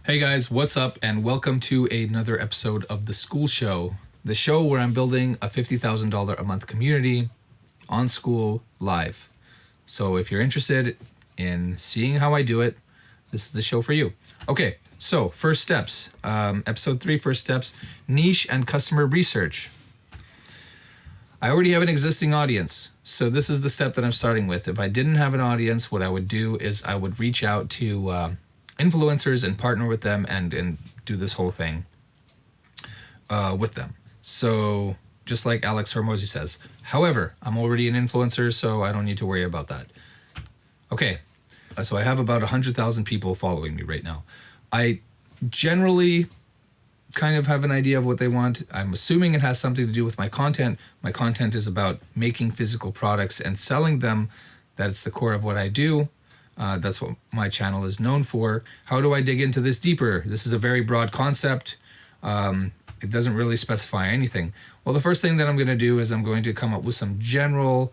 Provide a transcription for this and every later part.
Hey guys, what's up, and welcome to another episode of the Skool Show, the show where I'm building a $50,000 a month community on Skool live. So if you're interested in seeing how I do it, this is the show for you. Okay, so first steps, episode 3, first steps, niche and customer research. I already have an existing audience, so this is the step that I'm starting with. If I didn't have an audience, what I would do is I would reach out to influencers and partner with them and do this whole thing with them. So just like Alex Hormozy says. However, I'm already an influencer, so I don't need to worry about that. Okay, so I have about 100,000 people following me right now. I generally kind of have an idea of what they want. I'm assuming it has something to do with my content. My content is about making physical products and selling them. That's the core of what I do. That's what my channel is known for. How do I dig into this deeper? This is a very broad concept. It doesn't really specify anything. Well, the first thing that I'm going to do is I'm going to come up with some general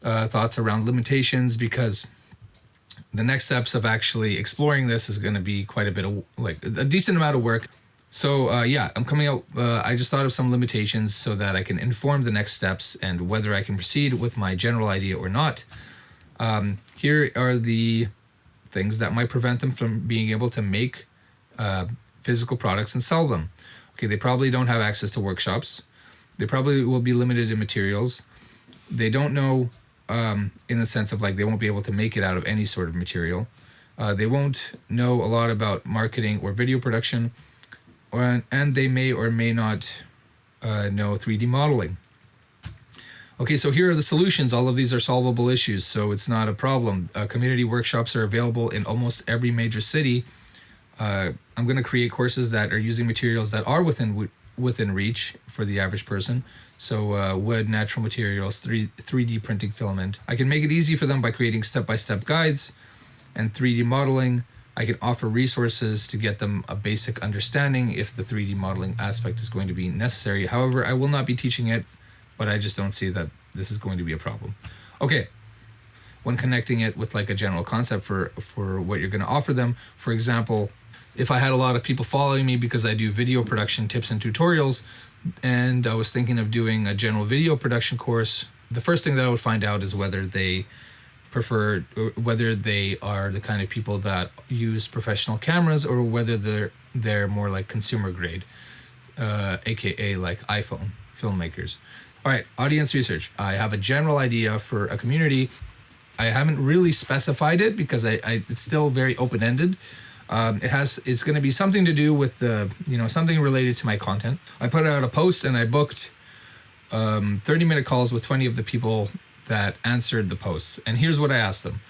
thoughts around limitations, because the next steps of actually exploring this is going to be quite a bit of, like, a decent amount of work. So I'm coming out, I just thought of some limitations so that I can inform the next steps and whether I can proceed with my general idea or not. Here are the things that might prevent them from being able to make physical products and sell them. Okay, they probably don't have access to workshops. They probably will be limited in materials. They don't know, in the sense of, like, they won't be able to make it out of any sort of material. They won't know a lot about marketing or video production, and they may or may not know 3D modeling. Okay, so here are the solutions. All of these are solvable issues, so it's not a problem. Community workshops are available in almost every major city. I'm going to create courses that are using materials that are within reach for the average person. So wood, natural materials, 3D printing filament. I can make it easy for them by creating step-by-step guides and 3D modeling. I can offer resources to get them a basic understanding if the 3D modeling aspect is going to be necessary. However, I will not be teaching it, but I just don't see that this is going to be a problem. Okay, when connecting it with, like, a general concept for what you're going to offer them, for example, if I had a lot of people following me because I do video production tips and tutorials, and I was thinking of doing a general video production course, the first thing that I would find out is whether they prefer, or whether they are the kind of people that use professional cameras, or whether they're more like consumer grade, aka like iPhone filmmakers. All right, audience research. I have a general idea for a community. I haven't really specified it because it's still very open-ended. It's going to be something to do with something related to my content. I put out a post and I booked 30-minute calls with 20 of the people that answered the posts. And here's what I asked them.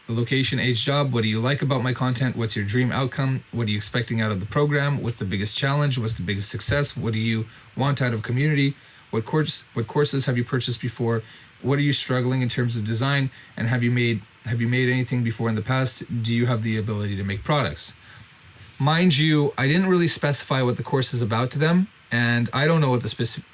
The location, age, job. What do you like about my content? What's your dream outcome? What are you expecting out of the program? What's the biggest challenge? What's the biggest success? What do you want out of community? What courses have you purchased before? What are you struggling in terms of design? And have you made anything before in the past? Do you have the ability to make products? Mind you, I didn't really specify what the course is about to them, and I don't know what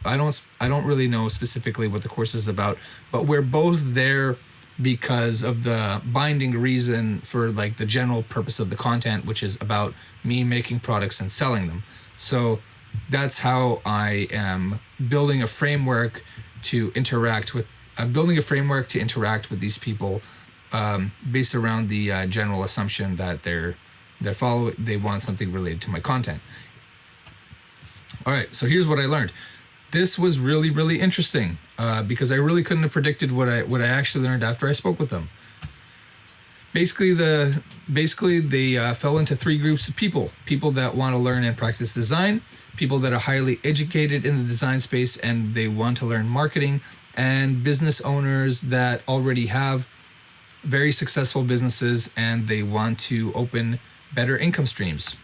I don't really know specifically what the course is about, but we're both there because of the binding reason for, like, the general purpose of the content, which is about me making products and selling them. So that's how I am building a framework to interact with. I'm building a framework to interact with these people, based around the general assumption that they want something related to my content. All right, so here's what I learned. This was really, really interesting because I really couldn't have predicted what I actually learned after I spoke with them. Basically, they fell into 3 groups of people: people that want to learn and practice design, people that are highly educated in the design space and they want to learn marketing, and business owners that already have very successful businesses and they want to open better income streams.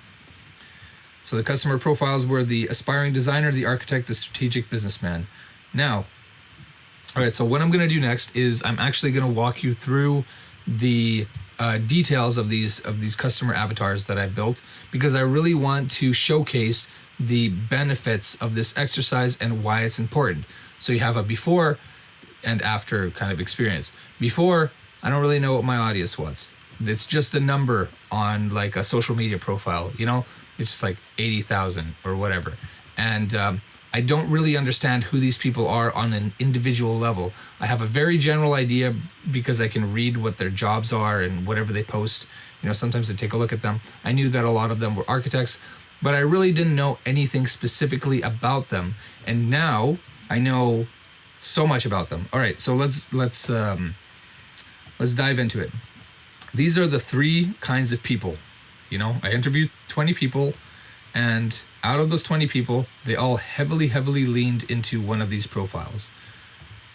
So the customer profiles were the aspiring designer, the architect, the strategic businessman. Now, all right, so what I'm going to do next is I'm actually going to walk you through the details of these customer avatars that I built, because I really want to showcase the benefits of this exercise and why it's important. So you have a before and after kind of experience. Before, I don't really know what my audience wants. It's just a number on like a social media profile, it's just like 80,000 or whatever. And I don't really understand who these people are on an individual level. I have a very general idea because I can read what their jobs are and whatever they post. Sometimes I take a look at them. I knew that a lot of them were architects, but I really didn't know anything specifically about them. And now I know so much about them. All right, so let's dive into it. These are the 3 kinds of people. I interviewed 20 people, and out of those 20 people, they all heavily leaned into one of these profiles.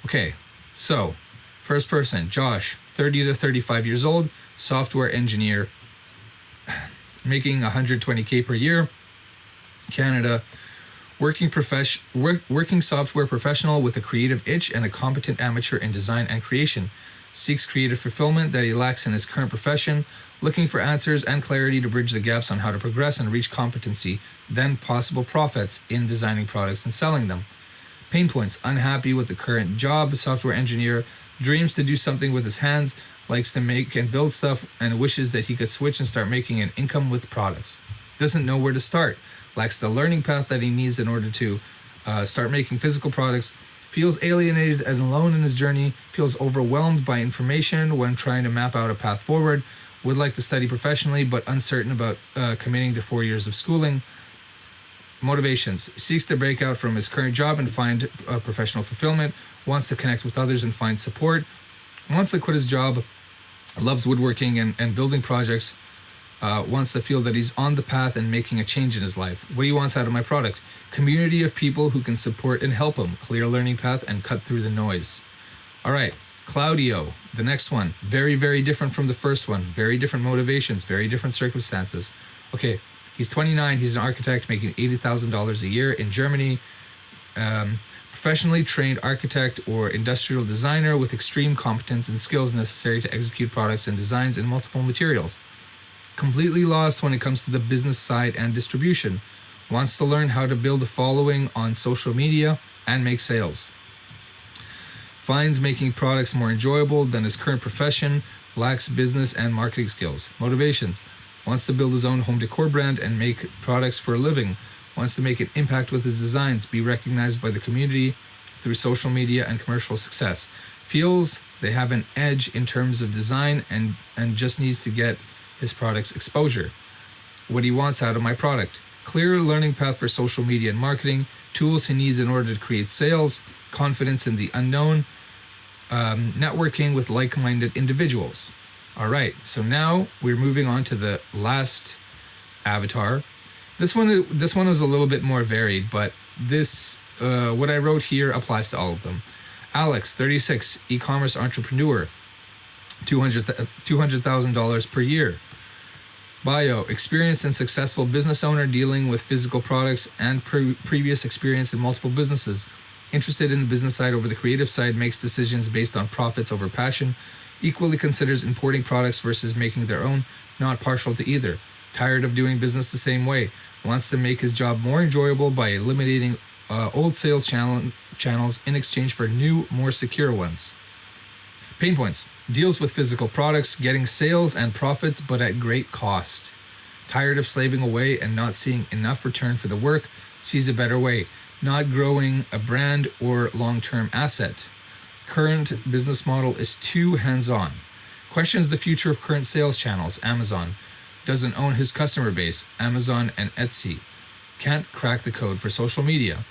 Okay, so first person, Josh, 30 to 35 years old, software engineer, making 120K per year, Canada, working software professional with a creative itch and a competent amateur in design and creation. Seeks creative fulfillment that he lacks in his current profession, looking for answers and clarity to bridge the gaps on how to progress and reach competency, then possible profits in designing products and selling them. Pain points: unhappy with the current job, software engineer, dreams to do something with his hands, likes to make and build stuff, and wishes that he could switch and start making an income with products. Doesn't know where to start, lacks the learning path that he needs in order to start making physical products, feels alienated and alone in his journey, feels overwhelmed by information when trying to map out a path forward, would like to study professionally but uncertain about committing to 4 years of schooling. Motivations: seeks to break out from his current job and find professional fulfillment, wants to connect with others and find support, wants to quit his job, loves woodworking and building projects, wants to feel that he's on the path and making a change in his life. What he wants out of my product: community of people who can support and help him, clear learning path, and cut through the noise. All right, Claudio, the next one. Very different from the first one. Very different motivations, very different circumstances. Okay, he's 29. He's an architect making $80,000 a year in Germany. Professionally trained architect or industrial designer with extreme competence and skills necessary to execute products and designs in multiple materials. Completely lost when it comes to the business side and distribution. Wants to learn how to build a following on social media and make sales. Finds making products more enjoyable than his current profession, lacks business and marketing skills. Motivations: wants to build his own home decor brand and make products for a living. Wants to make an impact with his designs, be recognized by the community through social media and commercial success. Feels they have an edge in terms of design and just needs to get his products exposure. What he wants out of my product: clear learning path for social media and marketing, tools he needs in order to create sales, confidence in the unknown, networking with like-minded individuals. All right, so now we're moving on to the last avatar. This one was a little bit more varied, but this what I wrote here applies to all of them. Alex, 36, e-commerce entrepreneur, $200,000 per year. Bio: experienced and successful business owner dealing with physical products and previous experience in multiple businesses. Interested in the business side over the creative side, makes decisions based on profits over passion, equally considers importing products versus making their own, not partial to either. Tired of doing business the same way, wants to make his job more enjoyable by eliminating old sales channels in exchange for new, more secure ones. Pain points: deals with physical products, getting sales and profits, but at great cost. Tired of slaving away and not seeing enough return for the work, sees a better way, not growing a brand or long-term asset. Current business model is too hands-on. Questions the future of current sales channels, Amazon. Doesn't own his customer base, Amazon and Etsy. Can't crack the code for social media.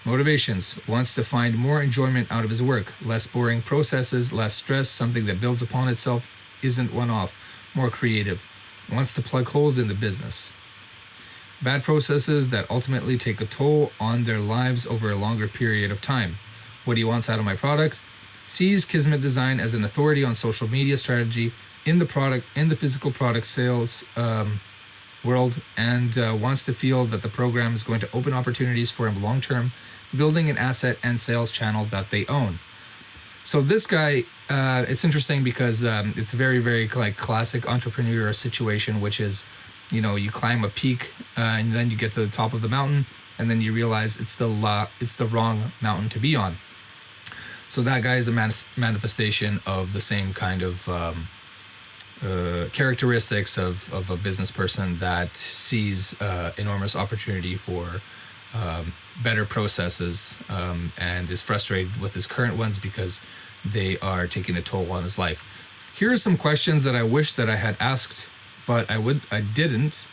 Motivations: wants to find more enjoyment out of his work, less boring processes, less stress, something that builds upon itself, isn't one-off, more creative. Wants to plug holes in the business. Bad processes that ultimately take a toll on their lives over a longer period of time. What he wants out of my product: sees Kismet Design as an authority on social media strategy in the physical product sales world, and wants to feel that the program is going to open opportunities for him long-term, building an asset and sales channel that they own. So this guy, it's interesting because it's a very like classic entrepreneur situation, which is, you climb a peak and then you get to the top of the mountain and then you realize it's the wrong mountain to be on. So that guy is a manifestation of the same kind of characteristics of a business person that sees enormous opportunity for better processes and is frustrated with his current ones because they are taking a toll on his life. Here are some questions that I wish that I had asked, but I didn't.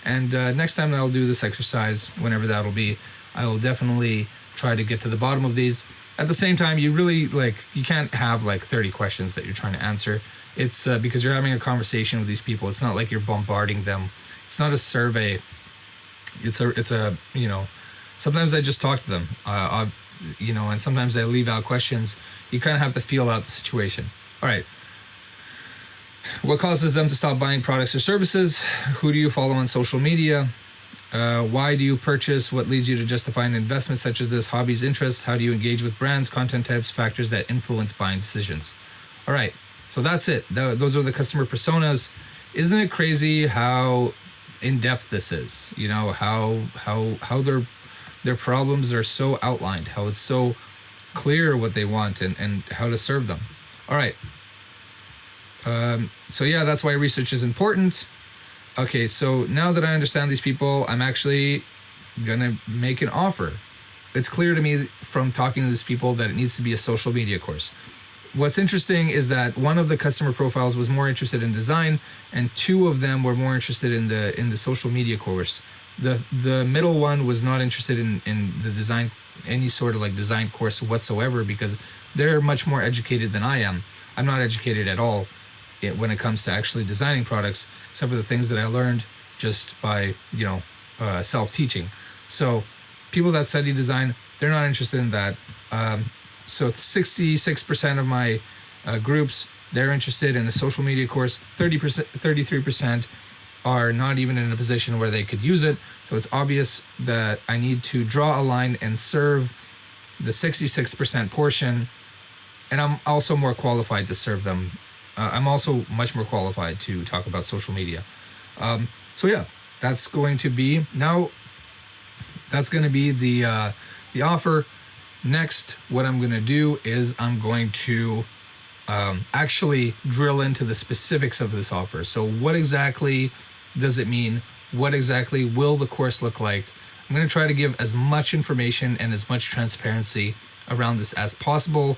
And next time that I'll do this exercise, whenever that'll be, I will definitely try to get to the bottom of these. At the same time, you really you can't have 30 questions that you're trying to answer. It's because you're having a conversation with these people. It's not like you're bombarding them. It's not a survey. It's a sometimes I just talk to them, and sometimes I leave out questions. You kind of have to feel out the situation. All right. What causes them to stop buying products or services? Who do you follow on social media? Why do you purchase? What leads you to justify an investment such as this? Hobbies, interests? How do you engage with brands? Content types, factors that influence buying decisions. All right. So that's it. Those are the customer personas. Isn't it crazy how in-depth this is? How their problems are so outlined, how it's so clear what they want and how to serve them. All right. So yeah, that's why research is important. Okay, so now that I understand these people, I'm actually gonna make an offer. It's clear to me from talking to these people that it needs to be a social media course. What's interesting is that one of the customer profiles was more interested in design, and two of them were more interested in the social media course. The middle one was not interested in the design, any sort of design course whatsoever, because they're much more educated than I am. I'm not educated at all when it comes to actually designing products, except for the things that I learned just by self-teaching. So people that study design, they're not interested in that. So 66% of my groups, they're interested in a social media course. 33% are not even in a position where they could use it. So it's obvious that I need to draw a line and serve the 66% portion, and I'm also more qualified to serve them. I'm also much more qualified to talk about social media. So yeah, that's going to be the offer. Next, what I'm going to do is I'm going to actually drill into the specifics of this offer. So what exactly does it mean? What exactly will the course look like? I'm going to try to give as much information and as much transparency around this as possible.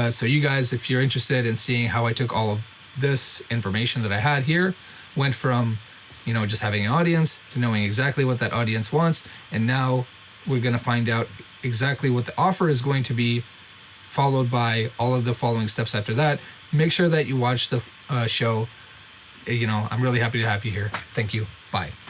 So you guys, if you're interested in seeing how I took all of this information that I had here, went from, just having an audience to knowing exactly what that audience wants. And now we're going to find out exactly what the offer is going to be, followed by all of the following steps after that. Make sure that you watch the show. I'm really happy to have you here. Thank you. Bye.